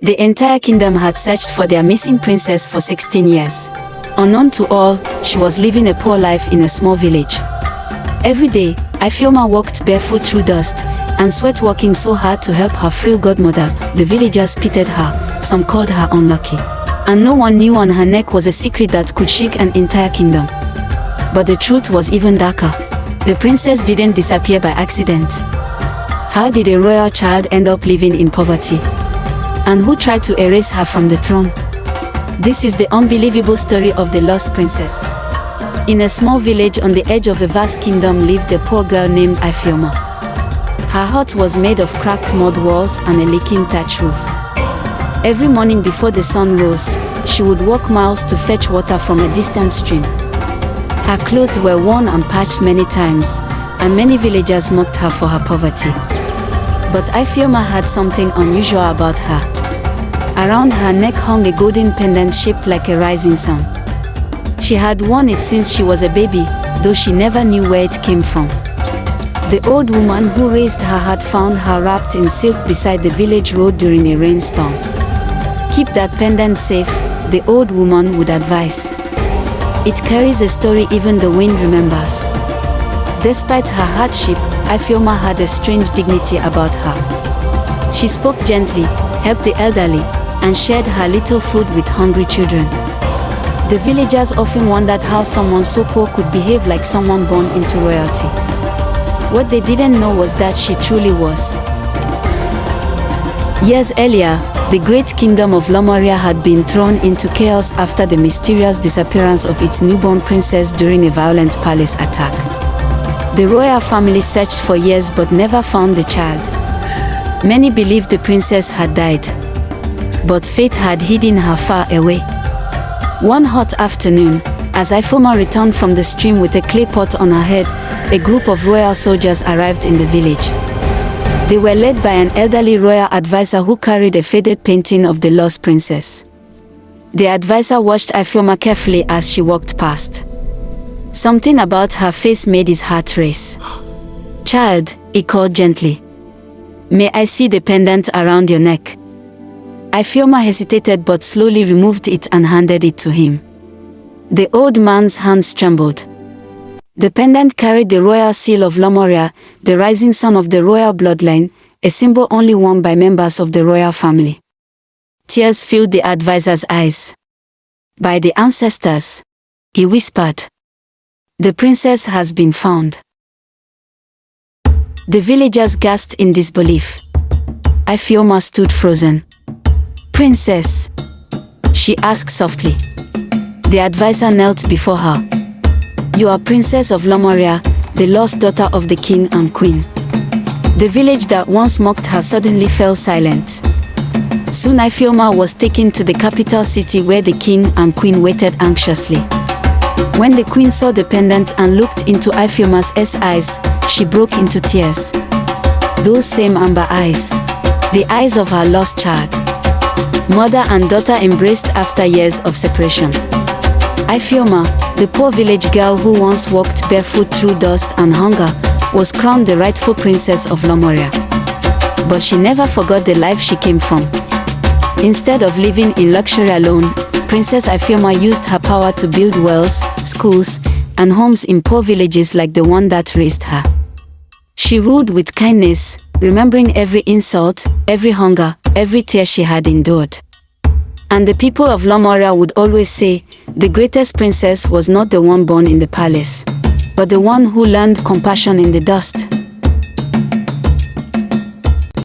The entire kingdom had searched for their missing princess for 16 years. Unknown to all, she was living a poor life in a small village. Every day, Ifeoma walked barefoot through dust and sweat, working so hard to help her frail godmother. The villagers pitied her, some called her unlucky. And no one knew on her neck was a secret that could shake an entire kingdom. But the truth was even darker. The princess didn't disappear by accident. How did a royal child end up living in poverty? And who tried to erase her from the throne? This is the unbelievable story of the lost princess. In a small village on the edge of a vast kingdom lived a poor girl named Ifeoma. Her hut was made of cracked mud walls and a leaking thatch roof. Every morning before the sun rose, she would walk miles to fetch water from a distant stream. Her clothes were worn and patched many times, and many villagers mocked her for her poverty. But Ifeoma had something unusual about her. Around her neck hung a golden pendant shaped like a rising sun. She had worn it since she was a baby, though she never knew where it came from. The old woman who raised her had found her wrapped in silk beside the village road during a rainstorm. Keep that pendant safe, the old woman would advise. It carries a story even the wind remembers. Despite her hardship, Ifeoma had a strange dignity about her. She spoke gently, helped the elderly, and shared her little food with hungry children. The villagers often wondered how someone so poor could behave like someone born into royalty. What they didn't know was that she truly was. Years earlier, the great kingdom of Lemuria had been thrown into chaos after the mysterious disappearance of its newborn princess during a violent palace attack. The royal family searched for years but never found the child. Many believed the princess had died, but fate had hidden her far away. One hot afternoon, as Ifeoma returned from the stream with a clay pot on her head, a group of royal soldiers arrived in the village. They were led by an elderly royal advisor who carried a faded painting of the lost princess. The advisor watched Ifeoma carefully as she walked past. Something about her face made his heart race. "Child," he called gently. "May I see the pendant around your neck?" Ifeoma hesitated but slowly removed it and handed it to him. The old man's hands trembled. The pendant carried the royal seal of Lemuria, the rising sun of the royal bloodline, a symbol only worn by members of the royal family. Tears filled the advisor's eyes. "By the ancestors," he whispered, "the princess has been found." The villagers gasped in disbelief. Ifeoma stood frozen. "Princess?" she asked softly. The advisor knelt before her. "You are Princess of Lemuria, the lost daughter of the king and queen." The village that once mocked her suddenly fell silent. Soon Ifeoma was taken to the capital city where the king and queen waited anxiously. When the queen saw the pendant and looked into Ifeoma's eyes, she broke into tears. Those same amber eyes. The eyes of her lost child. Mother and daughter embraced after years of separation. Ifeoma, the poor village girl who once walked barefoot through dust and hunger, was crowned the rightful princess of Lemuria. But she never forgot the life she came from. Instead of living in luxury alone, Princess Ifeoma used her power to build wells, schools, and homes in poor villages like the one that raised her. She ruled with kindness, remembering every insult, every hunger, every tear she had endured. And the people of Lemuria would always say, the greatest princess was not the one born in the palace, but the one who learned compassion in the dust.